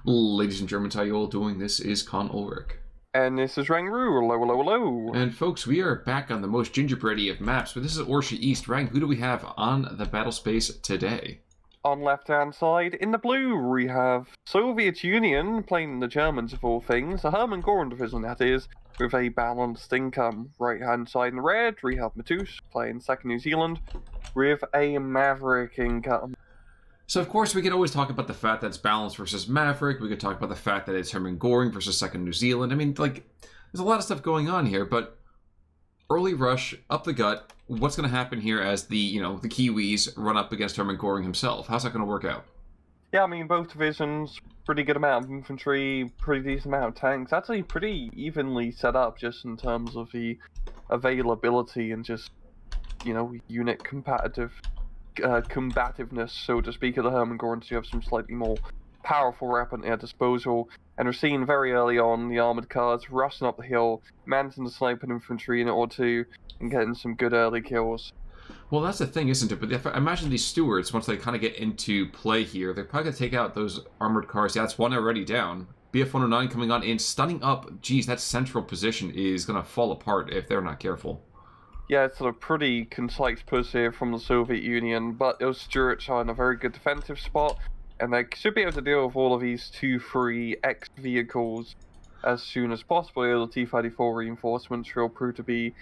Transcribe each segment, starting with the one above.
Ladies and Germans, how you all doing? This is Con Ulrich. And this is Rangru. Hello, hello, hello. And folks, we are back on the most gingerbready of maps, but this is Orsha East. Rang, who do we have on the battle space today? On left-hand side, in the blue, we have Soviet Union playing the Germans of all things. The Hermann Göring division, that is, with a balanced income. Right-hand side in red, we have Matoosh playing second New Zealand with a Maverick income. So, of course, we can always talk about the fact that it's balanced versus Maverick. We could talk about the fact that it's Hermann Göring versus second New Zealand. I mean, like, there's a lot of stuff going on here, but early rush, up the gut, what's going to happen here as the Kiwis run up against Hermann Göring himself? How's that going to work out? Yeah, I mean, both divisions, pretty good amount of infantry, pretty decent amount of tanks. Actually, pretty evenly set up just in terms of the availability and just, unit combativeness, so to speak, of the Hermann Göring. You have some slightly more powerful weapon at their disposal, and we're seeing very early on the armored cars rushing up the hill, managing to snipe an infantry in or two, and getting some good early kills. Well, that's the thing, isn't it? But if I imagine these stewards, once they kind of get into play here, they're probably going to take out those armored cars. Yeah, that's one already down. BF-109 coming on in, stunning up. Geez, that central position is going to fall apart if they're not careful. Yeah, it's a pretty concise push here from the Soviet Union, but those Stuarts are in a very good defensive spot, and they should be able to deal with all of these 2-3 X vehicles as soon as possible. The T-34 reinforcements will prove to be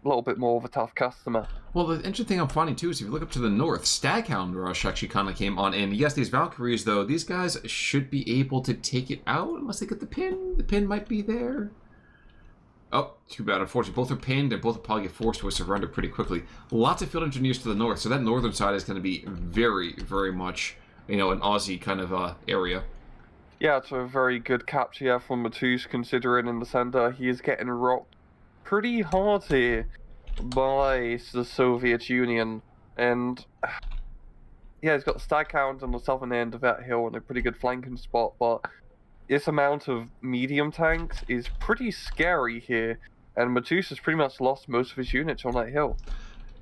a little bit more of a tough customer. Well, the interesting thing I'm finding, too, is if you look up to the north, Staghound Rush actually kind of came on in. Yes, these Valkyries, though, these guys should be able to take it out unless they get the pin. The pin might be there. Oh, too bad. Unfortunately, both are pinned, and both will probably get forced to a surrender pretty quickly. Lots of field engineers to the north, so that northern side is going to be very, very much, an Aussie kind of area. Yeah, it's a very good capture here from Matoosh, considering in the center he is getting rocked pretty hard here by the Soviet Union. And yeah, he's got the Staghound on the southern end of that hill in a pretty good flanking spot, but this amount of medium tanks is pretty scary here, and Matoosh has pretty much lost most of his units on that hill.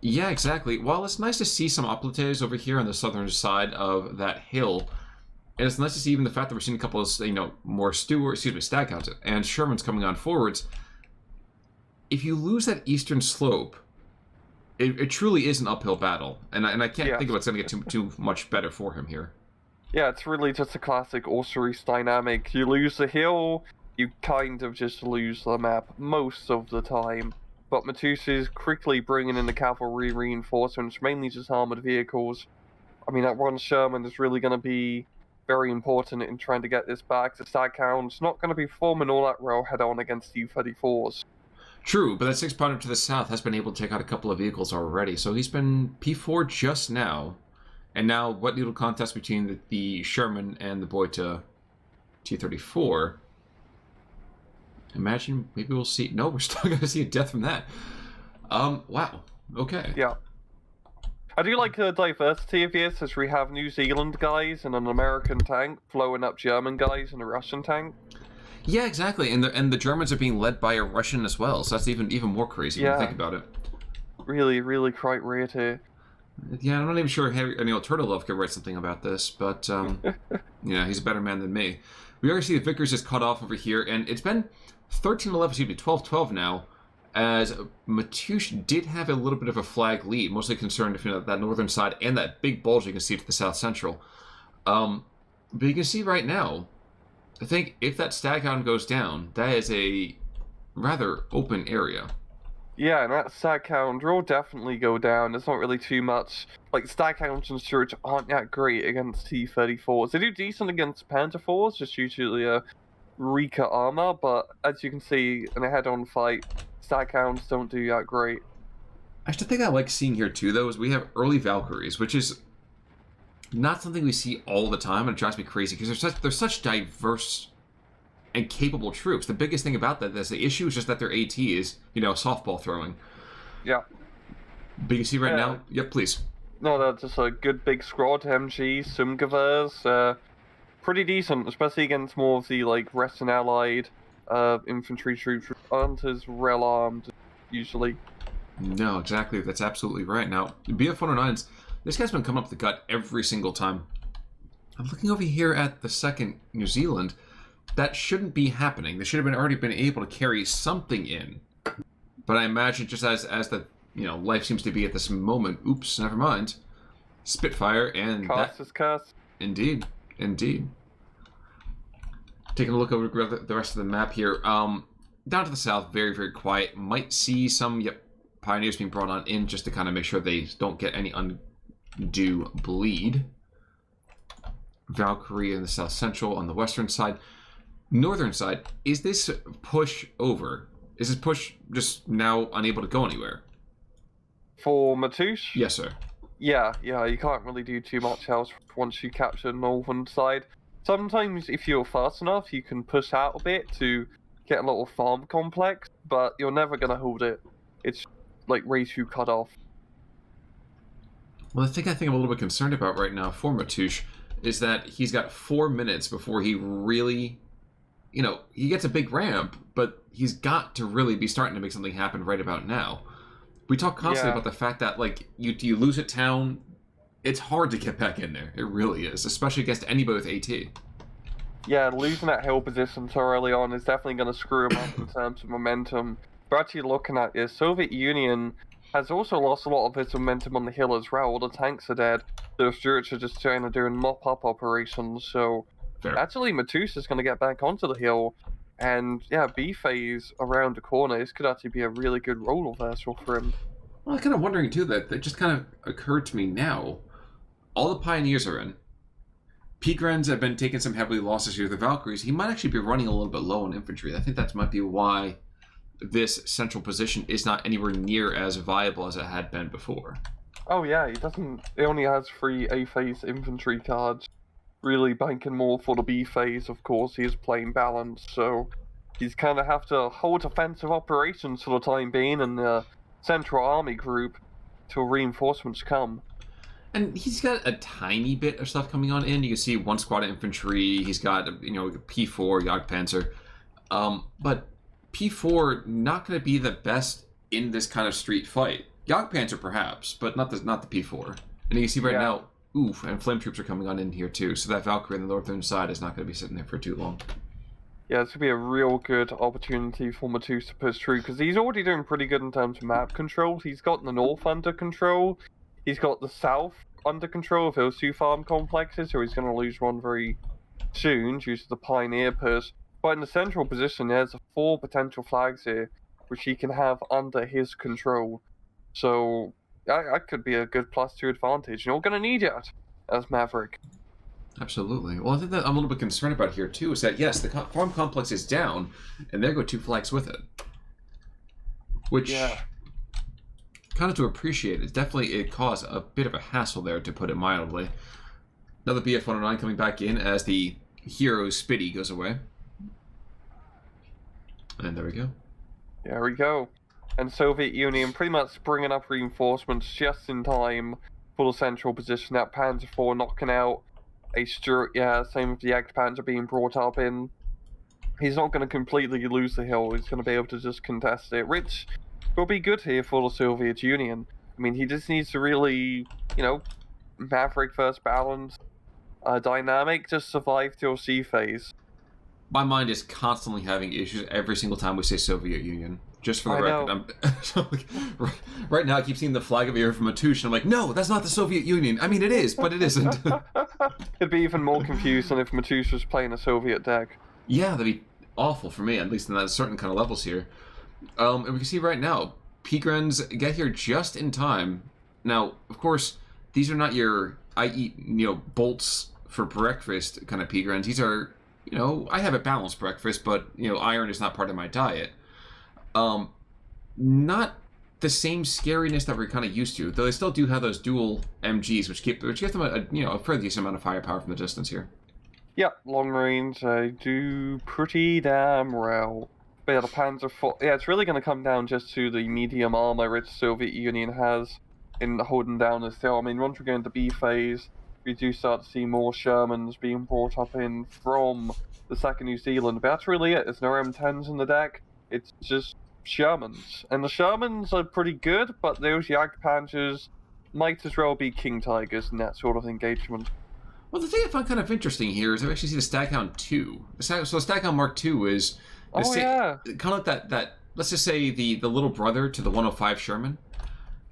Yeah, exactly. Well, it's nice to see some hoplites over here on the southern side of that hill, and it's nice to see even the fact that we're seeing a couple of, more Staghounds and Shermans coming on forwards. If you lose that eastern slope, it truly is an uphill battle, and I can't think of what's going to get too much better for him here. Yeah, it's really just a classic Orsha East dynamic. You lose the hill, you kind of just lose the map most of the time. But Matoosh is quickly bringing in the cavalry reinforcements, mainly just armored vehicles. I mean, that one Sherman is really going to be very important in trying to get this back. The Staghound's not going to be forming all that well head-on against U-34s. True, but that 6-pounder to the south has been able to take out a couple of vehicles already, so he's been P4 just now. And now, what little contest between the Sherman and the Boita T-34. Imagine, maybe we'll see... No, we're still going to see a death from that. Wow. Okay. Yeah. I do like the diversity of this, as we have New Zealand guys in an American tank flowing up German guys in a Russian tank. Yeah, exactly. And the Germans are being led by a Russian as well, so that's even more crazy when you think about it. Really, really quite weird here. Yeah, I'm not even sure Turtlelove could write something about this, but, he's a better man than me. We already see the Vickers is cut off over here, and it's been 12-12 now, as Matoosh did have a little bit of a flag lead, mostly concerned with that northern side and that big bulge you can see to the south central. But you can see right now, I think if that Staghound goes down, that is a rather open area. Yeah, and that Staghound will definitely go down. There's not really too much. Like, Staghounds and Stuarts aren't that great against T-34s. They do decent against Panther 4s, just due to the weaker armor, but as you can see in a head-on fight, Staghounds don't do that great. Actually, the thing I like seeing here, too, though, is we have early Valkyries, which is not something we see all the time, and it drives me crazy, because they're such diverse and capable troops. The biggest thing about that is the issue is just that their AT is, softball throwing. Yeah. But you can see right now... Yep, please. No, that's just a good big squad. MG, Sumgavers, pretty decent, especially against more of the, Western Allied infantry troops who aren't as well-armed, usually. No, exactly. That's absolutely right. Now, BF-109s, this guy's been coming up the gut every single time. I'm looking over here at the 2nd New Zealand. That shouldn't be happening. They should have already been able to carry something in. But I imagine just as the life seems to be at this moment. Oops, never mind. Spitfire and Cast is cast. Indeed. Taking a look over the rest of the map here. Down to the south, very, very quiet. Might see some pioneers being brought on in just to kind of make sure they don't get any undue bleed. Valkyrie in the south central on the western side. Northern side, is this push over? Is this push just now unable to go anywhere? For Matoosh? Yes, sir. Yeah, you can't really do too much else once you capture the northern side. Sometimes, if you're fast enough, you can push out a bit to get a little farm complex, but you're never going to hold it. It's like way too cut off. Well, the thing I'm a little bit concerned about right now for Matoosh is that he's got 4 minutes before he really, he gets a big ramp, but he's got to really be starting to make something happen right about now. We talk constantly about the fact that, you lose a town, it's hard to get back in there. It really is, especially against anybody with AT. Yeah, losing that hill position so early on is definitely going to screw him up in terms of momentum. But actually looking at it, Soviet Union has also lost a lot of its momentum on the hill as well. All the tanks are dead. The Stuarts are just trying to do mop-up operations, so... Fair. Actually, Matoosh is going to get back onto the hill, and B-phase around the corner. This could actually be a really good role reversal for him. Well, I'm kind of wondering, too, that just kind of occurred to me now. All the Pioneers are in. Peagrens have been taking some heavily losses here. The Valkyries, he might actually be running a little bit low on infantry. I think that might be why this central position is not anywhere near as viable as it had been before. Oh yeah, he only has 3 A-phase infantry cards. Really banking more for the B phase, of course. He is playing balance, so he's kind of have to hold offensive operations for the time being in the Central Army group till reinforcements come. And he's got a tiny bit of stuff coming on in. You can see 1 squad of infantry. He's got, P4, Jagdpanzer. But P4 not going to be the best in this kind of street fight. Jagdpanzer perhaps, but not the P4. And you can see right now, and flame troops are coming on in here too. So that Valkyrie on the northern side is not going to be sitting there for too long. Yeah, it's going to be a real good opportunity for Matoosh to push through, because he's already doing pretty good in terms of map control. He's got the north under control. He's got the south under control of those 2 farm complexes, so he's going to lose one very soon due to the Pioneer push. But in the central position, there's 4 potential flags here, which he can have under his control. So that could be a good +2 advantage. You're going to need it as Maverick. Absolutely. Well, I think that I'm a little bit concerned about here, too, is that, yes, the farm complex is down, and there go 2 flags with it. Which, kind of to appreciate, it caused a bit of a hassle there, to put it mildly. Another BF-109 coming back in as the hero Spitty goes away. And there we go. There we go. And Soviet Union pretty much bringing up reinforcements just in time for the central position. That Panzer IV knocking out a Stuart, same with the Jagdpanzer being brought up in. He's not going to completely lose the hill. He's going to be able to just contest it, which will be good here for the Soviet Union. I mean, he just needs to really, Maverick first balance, dynamic, just survive till C phase. My mind is constantly having issues every single time we say Soviet Union. Just for the record, right now I keep seeing the flag of the air from Matoosh, and I'm like, no, that's not the Soviet Union. I mean, it is, but it isn't. It'd be even more confusing if Matoosh was playing a Soviet deck. Yeah, that'd be awful for me, at least in that certain kind of levels here. And we can see right now, Peagrens get here just in time. Now, of course, these are not your I eat bolts for breakfast kind of Peagrens. These are, I have a balanced breakfast, but iron is not part of my diet. Not the same scariness that we're kind of used to, though they still do have those dual MGs, which give them a fairly decent amount of firepower from the distance here. Yeah, long range, they do pretty damn well. But yeah, the Panzer IV, it's really going to come down just to the medium armor which Soviet Union has in holding down this hill. I mean, once we go into B phase, we do start to see more Shermans being brought up in from the 2nd New Zealand. But that's really it. There's no M10s in the deck. It's just Shermans. And the Shermans are pretty good, but those Jagdpanzers might as well be King Tigers in that sort of engagement. Well, the thing I find kind of interesting here is I actually see the Staghound 2. So the Staghound Mark II is Yeah. kind of like that, let's just say the little brother to the 105 Sherman.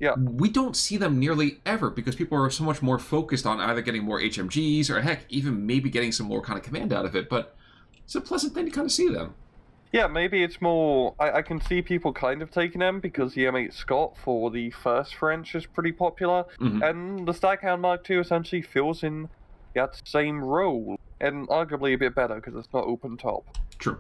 Yeah. We don't see them nearly ever because people are so much more focused on either getting more HMGs or, heck, even maybe getting some more kind of command out of it. But it's a pleasant thing to kind of see them. Yeah, maybe it's more... I can see people kind of taking them because the M8 Scott for the first French is pretty popular. Mm-hmm. And the Staghound Mark II essentially fills in that same role. And arguably a bit better because it's not open top. True.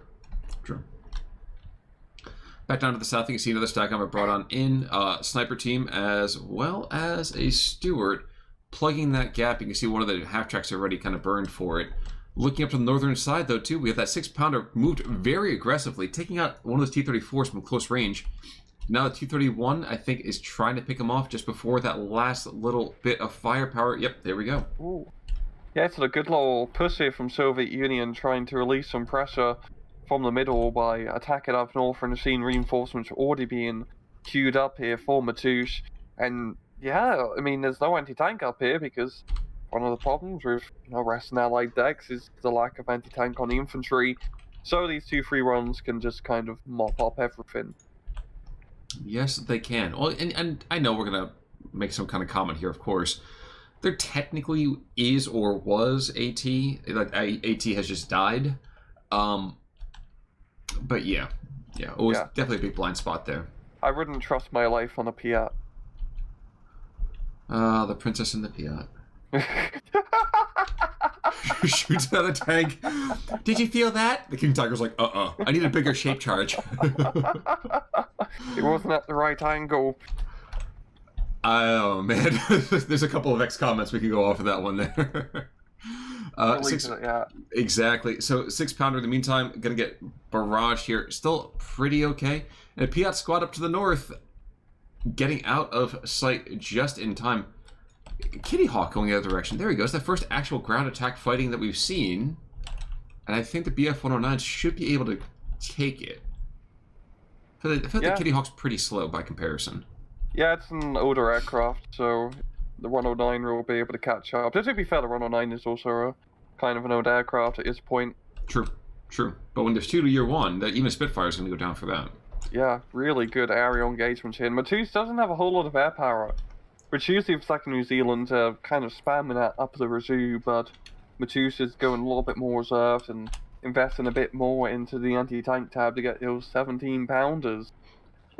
Back down to the south, you can see another Staghound brought on in. Sniper team as well as a Stewart plugging that gap. You can see one of the half-tracks already kind of burned for it. Looking up to the northern side, though, too, we have that 6-pounder moved very aggressively, taking out one of those T-34s from close range. Now the T-31, I think, is trying to pick him off just before that last little bit of firepower. Yep, there we go. Ooh. Yeah, it's a good little push here from Soviet Union trying to release some pressure from the middle by attacking up north and seeing reinforcements already being queued up here for Matoosh. And yeah, I mean, there's no anti-tank up here because one of the problems with Western Allied decks is the lack of anti-tank on the infantry. So these 2 free runs can just kind of mop up everything. Yes, they can. Well, and I know we're going to make some kind of comment here, of course. There technically is or was AT. Like, AT has just died. But yeah, it was definitely a big blind spot there. I wouldn't trust my life on a Piat. The Princess and the Piat. Shoots another tank. Did you feel that? The King Tiger's like, I need a bigger shape charge. It wasn't at the right angle. Oh, man. There's a couple of X comments we can go off of that one there. Exactly. So 6-pounder in the meantime, gonna get barrage here. Still pretty okay. And a Piat squad up to the north, getting out of sight just in time. Kitty Hawk going the other direction. There he goes. The first actual ground attack fighting that we've seen. And I think the BF-109 should be able to take it. I feel like the Kitty Hawk's pretty slow by comparison. Yeah, it's an older aircraft, so the 109 will be able to catch up. To be fair, the 109 is also a kind of an old aircraft at this point. True. But when there's 2 to year 1, that even Spitfire's going to go down for that. Yeah, really good aerial engagements here. Matoosh doesn't have a whole lot of air power, which usually for second New Zealand kind of spamming that up the reserve, but Matoosh is going a little bit more reserved and investing a bit more into the anti-tank tab to get those 17-pounders.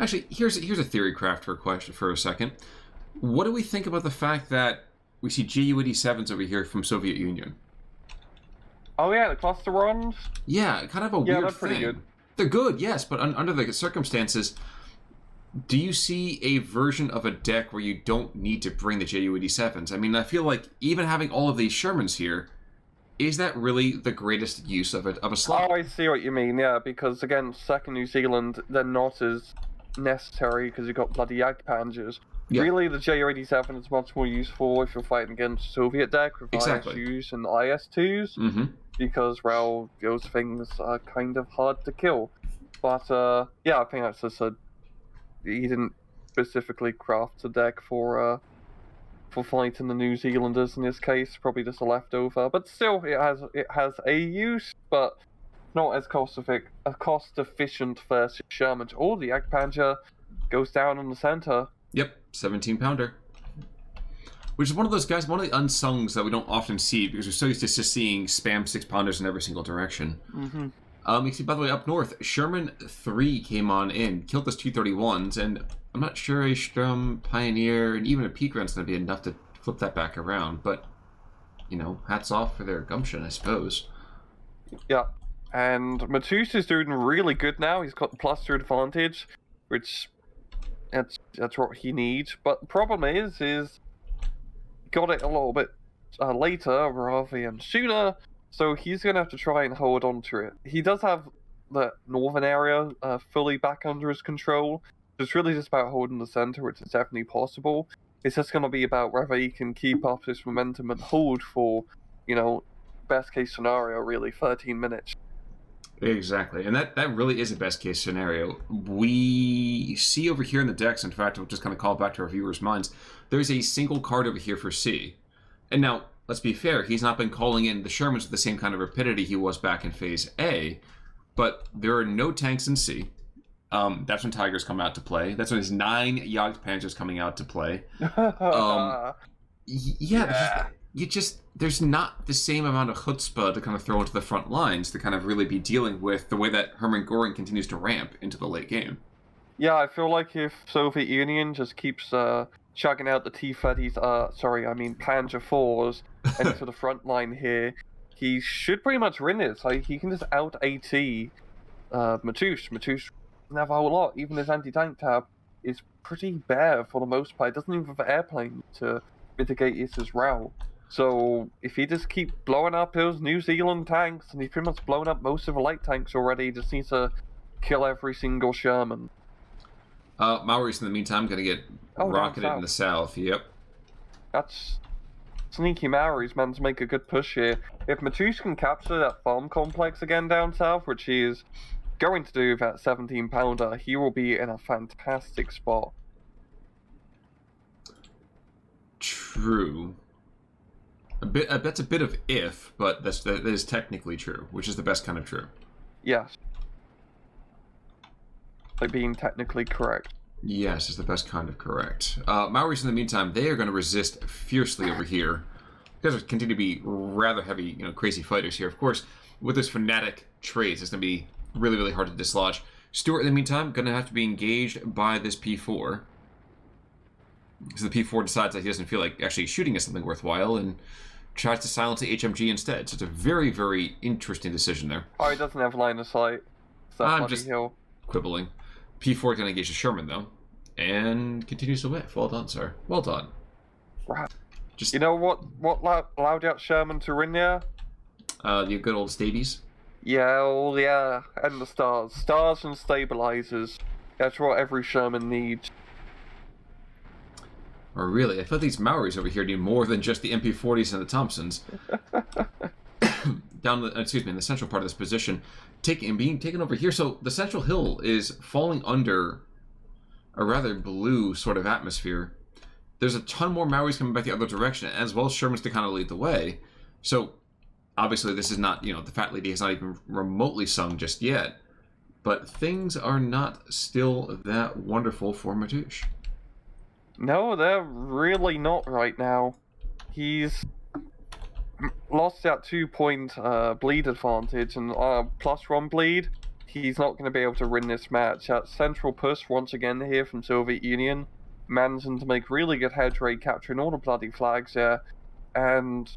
Actually, here's a theory craft for a second. What do we think about the fact that we see Ju-87s over here from Soviet Union? Oh yeah, the cluster runs? Yeah, kind of a weird thing. Yeah, they're pretty good. They're good, yes, but under the circumstances, do you see a version of a deck where you don't need to bring the Ju-87s? I mean, I feel like even having all of these Shermans here, is that really the greatest use of a slot? Oh, I see what you mean, yeah, because against second New Zealand, they're not as necessary because you've got bloody Jagdpanzers. Yeah. Really, the Ju-87 is much more useful if you're fighting against Soviet deck with IS-2s and IS-2s, because, well, those things are kind of hard to kill. But, yeah, I think that's just he didn't specifically craft a deck for fighting the New Zealanders in this case, probably just a leftover. But still, it has a use, but not as cost efficient versus Sherman. Oh, the Jagdpanzer goes down in the center. Yep, 17-pounder. Which is one of those guys, one of the unsungs that we don't often see because we're so used to just seeing spam 6-pounders in every single direction. You can see, by the way, up north, Sherman 3 came on in, killed those T-31s, and I'm not sure a Sturm, Pioneer, and even a Peak Run's going to be enough to flip that back around, but, you know, hats off for their gumption, I suppose. Yeah, and Matoosh is doing really good now. He's got the +2 advantage, which that's what he needs. But the problem is got it a little bit later rather than sooner, so he's going to have to try and hold on to it. He does have the northern area fully back under his control. It's really just about holding the center, which is definitely possible. It's just going to be about whether he can keep up this momentum and hold for, you know, best case scenario, really, 13 minutes. Exactly, and that really is a best case scenario. We see over here in the decks, in fact, we'll just kind of call back to our viewers' minds, there's a single card over here for C. And now, let's be fair, he's not been calling in the Shermans with the same kind of rapidity he was back in Phase A, but there are no tanks in C. That's when Tigers come out to play. That's when his 9 Jagdpanzers coming out to play. There's not the same amount of chutzpah to kind of throw into the front lines to kind of really be dealing with the way that Hermann Göring continues to ramp into the late game. Yeah, I feel like if Soviet Union just keeps chugging out the T-30s, Panzer IVs into the front line here, he should pretty much win this. Like, he can just out-AT Matoosh. Matoosh doesn't have a whole lot. Even his anti-tank tab is pretty bare for the most part. It doesn't even have an airplane to mitigate his route. So if he just keeps blowing up those New Zealand tanks, and he's pretty much blown up most of the light tanks already, he just needs to kill every single Sherman. Maoris, in the meantime, going to get rocketed in the south. Yep. That's sneaky Maoris, man, to make a good push here. If Matoosh can capture that farm complex again down south, which he is going to do with that 17-pounder, he will be in a fantastic spot. True. That's a bit of if, but that is technically true, which is the best kind of true. Yes. Like being technically correct. Yes, is the best kind of correct. Maoris, in the meantime, they are going to resist fiercely over here. These guys continue to be rather heavy, crazy fighters here. Of course, with his fanatic traits, it's going to be really, really hard to dislodge. Stuart, in the meantime, going to have to be engaged by this P4. So the P4 decides that he doesn't feel like actually shooting at something worthwhile and tries to silence the HMG instead. So it's a very, very interesting decision there. Oh, he doesn't have line of sight. I'm just quibbling. P4 is going to engage the Sherman, though, and continues to whiff. Well done, sir. Well done. Right. You know what allowed out Sherman to win there? The good old Stabies? Yeah, and the stars. Stars and stabilizers. That's what every Sherman needs. Or really, I feel these Maoris over here need more than just the MP40s and the Thompsons. In the central part of this position, being taken over here. So the central hill is falling under a rather blue sort of atmosphere. There's a ton more Maoris coming back the other direction, as well as Shermans to kind of lead the way. So obviously this is not, the Fat Lady has not even remotely sung just yet, but things are not still that wonderful for Matoosh. No, they're really not right now. He's lost that 2-point bleed advantage, and +1 bleed, he's not going to be able to win this match. That central push once again here from Soviet Union, managing to make really good headway, capturing all the bloody flags there. And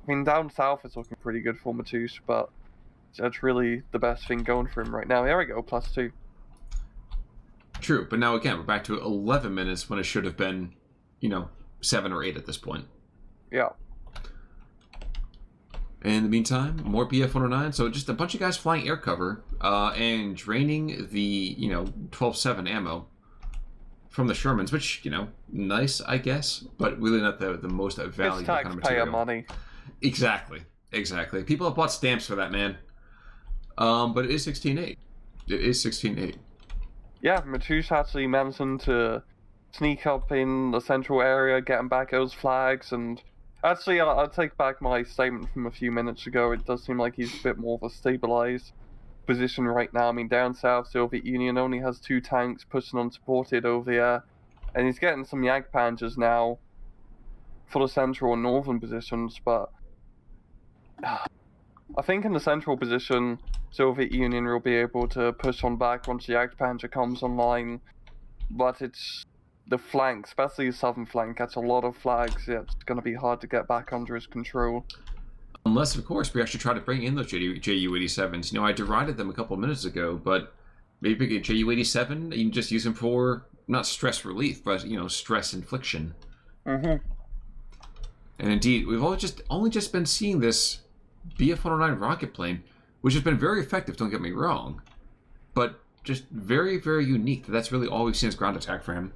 down south it's looking pretty good for Matoosh, but that's really the best thing going for him right now. Here we go, +2. True, but now again, we're back to 11 minutes when it should have been, 7 or 8 at this point. Yeah. In the meantime, more BF-109, so just a bunch of guys flying air cover and draining the, 12-7 ammo from the Shermans, which, nice, I guess, but really not the most valuable kind of material. Taxpayer money. Exactly. People have bought stamps for that, man. But it is 16-8. It is 16-8. Yeah, Matoosh actually managing to sneak up in the central area, getting back those flags, and actually, I'll take back my statement from a few minutes ago. It does seem like he's a bit more of a stabilized position right now. Down south, Soviet Union only has 2 tanks pushing unsupported over there, and he's getting some Jagdpanzers now for the central and northern positions, but I think in the central position, Soviet Union will be able to push on back once the Jagdpanzer comes online, but it's the flank, especially the southern flank, gets a lot of flags. Yeah, it's going to be hard to get back under his control. Unless, of course, we actually try to bring in those Ju-87s. I derided them a couple of minutes ago, but maybe a Ju-87, you can just use them for, not stress relief, but, stress infliction. Mm-hmm. And indeed, we've only just been seeing this BF-109 rocket plane, which has been very effective, don't get me wrong, but just very, very unique. That's really all we've seen as ground attack for him.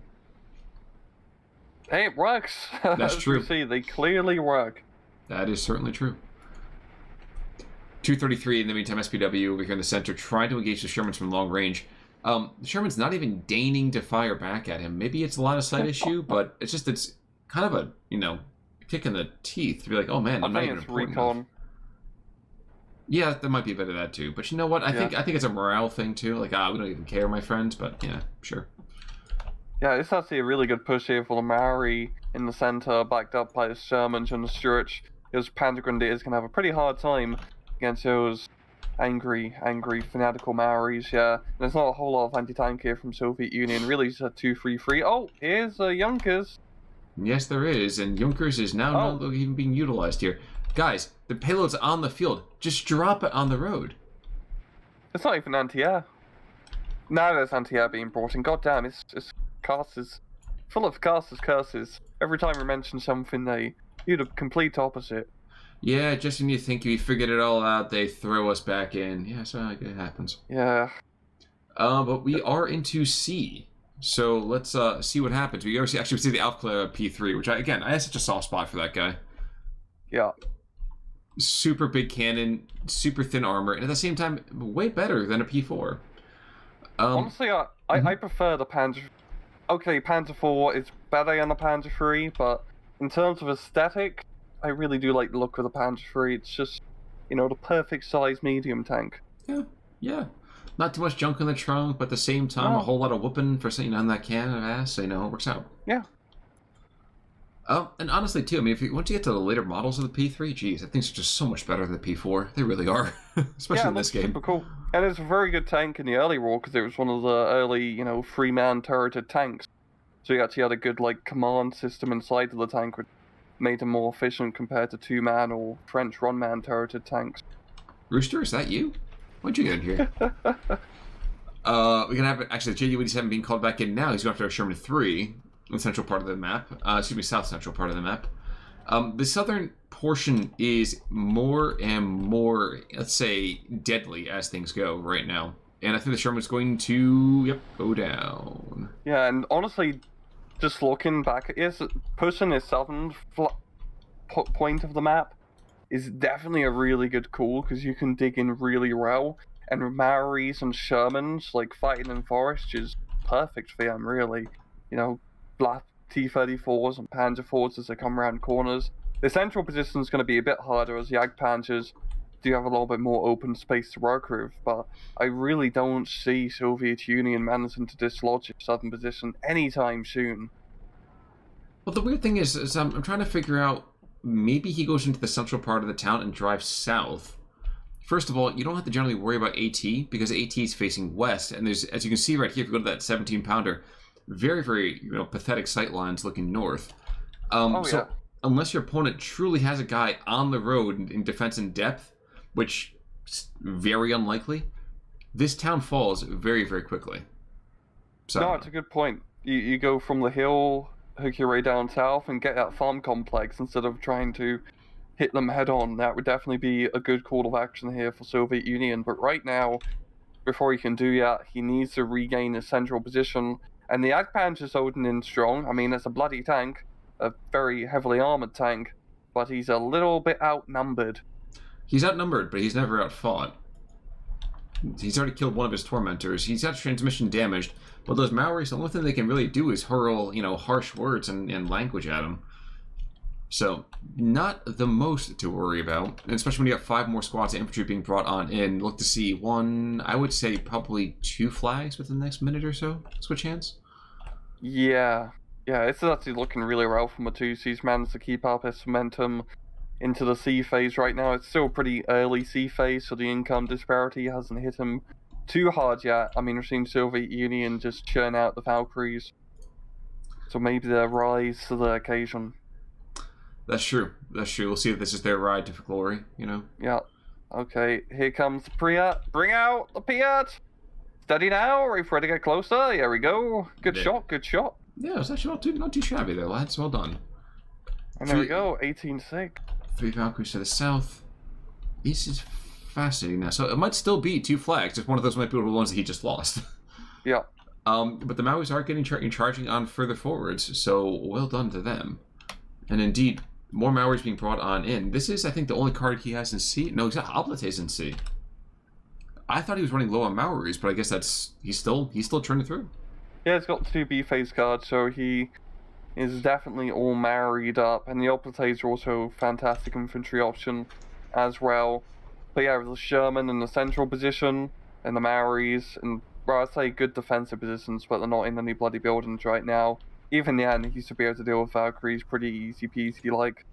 Hey, it works. That's true. As you see, they clearly work. That is certainly true. 233 in the meantime, SPW over here in the center, trying to engage the Shermans from long range. The Sherman's not even deigning to fire back at him. Maybe it's a line of sight issue, but it's kind of a, kick in the teeth to be like, oh man, I I'm not think even it's important enough. recon. Yeah, there might be a bit of that too. But you know what? I think it's a morale thing too. Like, we don't even care, my friends. But yeah, sure. Yeah, it's actually a really good push here for the Maori in the center, backed up by the Shermans and the Stuarts. Those Panzer Grenadiers can have a pretty hard time against those angry, fanatical Maoris, yeah. There's not a whole lot of anti-tank here from Soviet Union, really just a 2-3-3. Oh, here's Junkers. Yes, there is, and Junkers is now not even being utilized here. Guys, the payload's on the field. Just drop it on the road. It's not even anti-air. Now there's anti-air being brought in. God damn, it's casters. Full of casters' curses. Every time we mention something, they do the complete opposite. Yeah, just when you think we figured it all out, they throw us back in. Yeah, so it happens. Yeah. But we are into C. So let's see what happens. We actually see the Alpha P3, which I have such a soft spot for that guy. Yeah. Super big cannon, super thin armor, and at the same time, way better than a P4. Honestly, I prefer the Panzer. Okay, Panzer IV is better than the Panzer III, but in terms of aesthetic, I really do like the look of the Panzer III. It's just, the perfect size medium tank. Yeah. Not too much junk in the trunk, but at the same time, a whole lot of whooping for sitting on that cannon of ass, so it works out. Yeah. And honestly, too, I mean, once you get to the later models of the P3, geez, I think it's just so much better than the P4. They really are, especially in this game. Super cool. And it's a very good tank in the early war because it was one of the early, 3-man turreted tanks. So you actually had a good, command system inside of the tank, which made them more efficient compared to 2-man or French 1-man turreted tanks. Rooster, is that you? Why'd you get in here? We're going to have, actually, the JU-87 being called back in now. He's going after Sherman 3. In the central part of the map. South central part of the map. The southern portion is more and more, let's say, deadly as things go right now. And I think the Sherman's going to, go down. Yeah, and honestly, just looking back, pushing the southern point of the map is definitely a really good call, because you can dig in really well. And Maoris and Shermans, fighting in forest, is perfect for them, really. Black T-34s and Panzer IVs as they come around corners. The central position is going to be a bit harder as the Panzers do have a little bit more open space to work with, but I really don't see Soviet Union managing to dislodge the southern position anytime soon. Well, the weird thing is I'm trying to figure out, maybe he goes into the central part of the town and drives south. First of all, you don't have to generally worry about AT, because AT is facing west, and there's, as you can see right here, if you go to that 17-pounder, very, very, pathetic sight lines looking north. So unless your opponent truly has a guy on the road in defense in depth, which is very unlikely, this town falls very, very quickly. So, no, it's a good point. You go from the hill, hook your way down south, and get that farm complex instead of trying to hit them head on. That would definitely be a good call of action here for Soviet Union. But right now, before he can do that, he needs to regain his central position. And the Panzer's holding in strong. I mean, it's a bloody tank, a very heavily armored tank, but he's a little bit outnumbered. He's outnumbered, but he's never outfought. He's already killed one of his tormentors. He's got transmission damaged, but those Maoris, the only thing they can really do is hurl, harsh words and language at him. So, not the most to worry about, and especially when you have 5 more squads of infantry being brought on in. Look to see I would say probably 2 flags within the next minute or so. Switch hands. Yeah, it's actually looking really well for Matoosh. He's managed to keep up his momentum into the C phase right now. It's still pretty early C phase, so the income disparity hasn't hit him too hard yet. I mean, we've seen Soviet Union just churn out the Valkyries, so maybe they'll rise to the occasion. That's true. We'll see if this is their ride to glory, Yeah. Okay, here comes the Priat. Bring out the Priat! Steady now, ready for it to get closer. Here we go. Good shot. Yeah, it's actually not too shabby there, lads. Well done. And there we go, 18-6. 3 Valkyries to the south. This is fascinating now. So it might still be 2 flags. Just one of those might be the ones that he just lost. Yeah. But the Maoris are getting charging on further forwards, so well done to them. And indeed, more Maoris being brought on in. This is, I think, the only card he has in C. No, he's got Oblates in C. I thought he was running low on Maoris, but I guess he's still churning through. Yeah, he's got 2 B phase cards, so he is definitely all married up, and the oblites are also a fantastic infantry option as well. But yeah, the Sherman in the central position, and the Maoris, and well, I'd say good defensive positions, but they're not in any bloody buildings right now. Even then, he used to be able to deal with Valkyries pretty easy peasy like.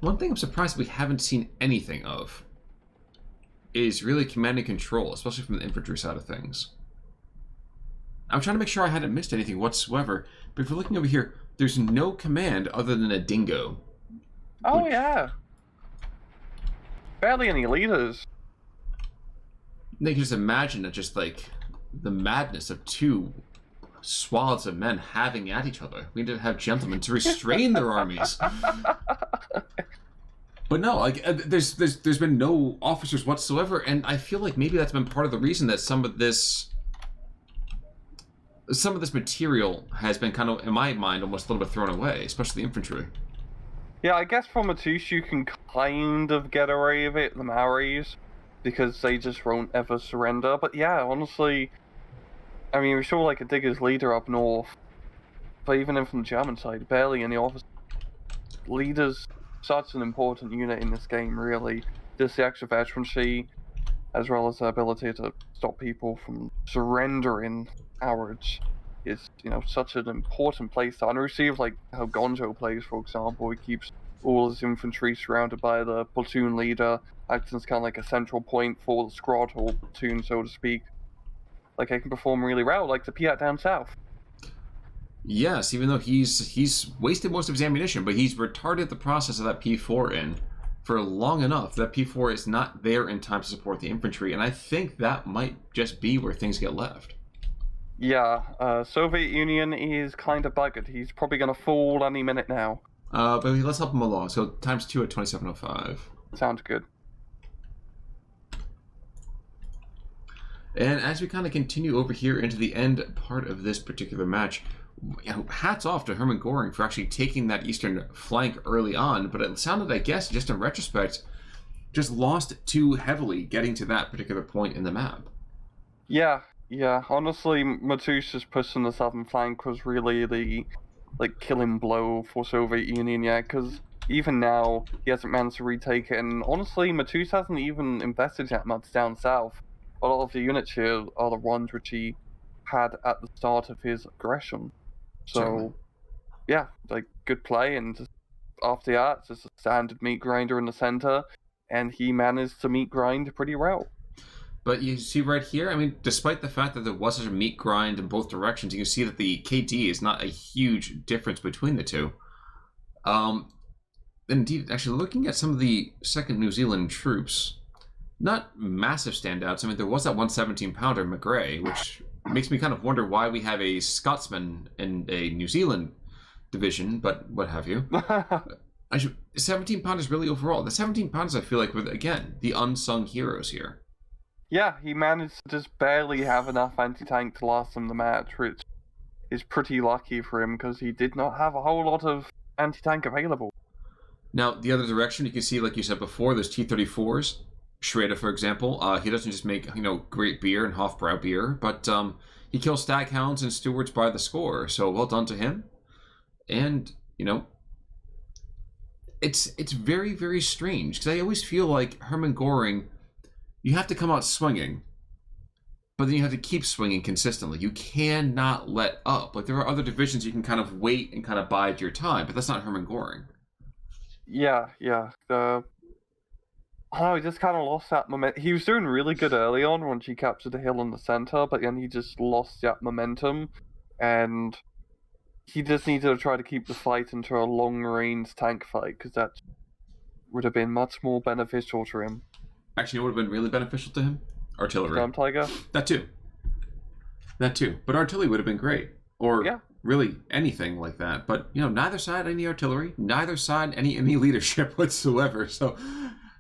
One thing I'm surprised we haven't seen anything of is really command and control, especially from the infantry side of things. I'm trying to make sure I hadn't missed anything whatsoever, but if we're looking over here, there's no command other than a dingo. Oh, yeah. Barely any leaders. They can just imagine that just like the madness of two swaths of men having at each other. We need to have gentlemen to restrain their armies. But no, like there's been no officers whatsoever, and I feel like maybe that's been part of the reason that some of this material has been kind of, in my mind, almost a little bit thrown away, especially the infantry. Yeah, I guess for Matoosh you can kind of get away with it, the Maoris, because they just won't ever surrender. But yeah, honestly, I mean, we saw like a digger's leader up north, but even in from the German side, barely any officers. Leaders, such an important unit in this game, really. Just the extra veterancy, as well as the ability to stop people from surrendering outwards, is, you know, such an important playstyle. And receive like how Gonzo plays, for example. He keeps all his infantry surrounded by the platoon leader, acting as kind of like a central point for the squad or platoon, so to speak. Like, they can perform really well, like the Piat down south. Yes, even though he's wasted most of his ammunition, but he's retarded the process of that P4 in for long enough that P4 is not there in time to support the infantry, and I think that might just be where things get left. Yeah, Soviet Union is kind of buggered. He's probably going to fall any minute now. But let's help him along. So times 2 at 2705. Sounds good. And as we kind of continue over here into the end part of this particular match, you know, hats off to Hermann Göring for actually taking that eastern flank early on, but it sounded, I guess, just in retrospect, just lost too heavily getting to that particular point in the map. Yeah. Honestly, Matoosh's push on the southern flank was really the killing blow for Soviet Union, yeah, because even now he hasn't managed to retake it, and honestly, Matoosh hasn't even invested that much down south. A lot of the units here are the ones which he had at the start of his aggression. So, Certainly. yeah, like, good play, and just after that, it's just a standard meat grinder in the center, and he managed to meat grind pretty well. But you see right here, I mean, despite the fact that there was such a meat grind in both directions, you can see that the KD is not a huge difference between the two. Indeed, actually, looking at some of the 2nd New Zealand troops, not massive standouts. I mean, there was that 117-pounder, McGray, which makes me kind of wonder why we have a Scotsman in a New Zealand division, but what have you. 17-pounders really overall. The 17-pounders, I feel like, were, again, the unsung heroes here. Yeah, he managed to just barely have enough anti-tank to last him the match, which is pretty lucky for him, because he did not have a whole lot of anti-tank available. Now, the other direction, you can see, like you said before, there's T-34s. Schrader, for example, he doesn't just make, you know, great beer and Hofbrau beer, but he kills staghounds and stewards by the score. So well done to him. And, you know, it's very, very strange, because I always feel like Hermann Göring, you have to come out swinging, but then you have to keep swinging consistently. You cannot let up. Like, there are other divisions you can kind of wait and kind of bide your time, but that's not Hermann Göring. Yeah. Oh, he just kind of lost that momentum. He was doing really good early on once he captured the hill in the center, but then he just lost that momentum, and he just needed to try to keep the fight into a long-range tank fight, because that would have been much more beneficial to him. Actually, it would have been really beneficial to him? Artillery. Storm Tiger? That too. But artillery would have been great. Or really anything like that. But, you know, neither side any artillery, neither side any leadership whatsoever. So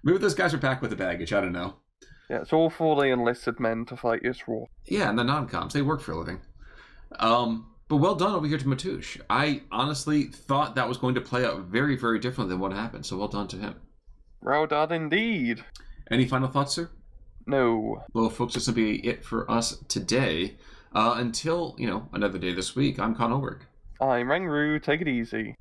maybe those guys are packed with the baggage. I don't know. Yeah, it's all for the enlisted men to fight this war. Yeah, and the non-coms. They work for a living. But well done over here to Matoosh. I honestly thought that was going to play out very, very differently than what happened. So well done to him. Well done indeed. Any final thoughts, sir? No. Well, folks, this will be it for us today. Until, another day this week, I'm Con Ulrich. I'm Rangru, take it easy.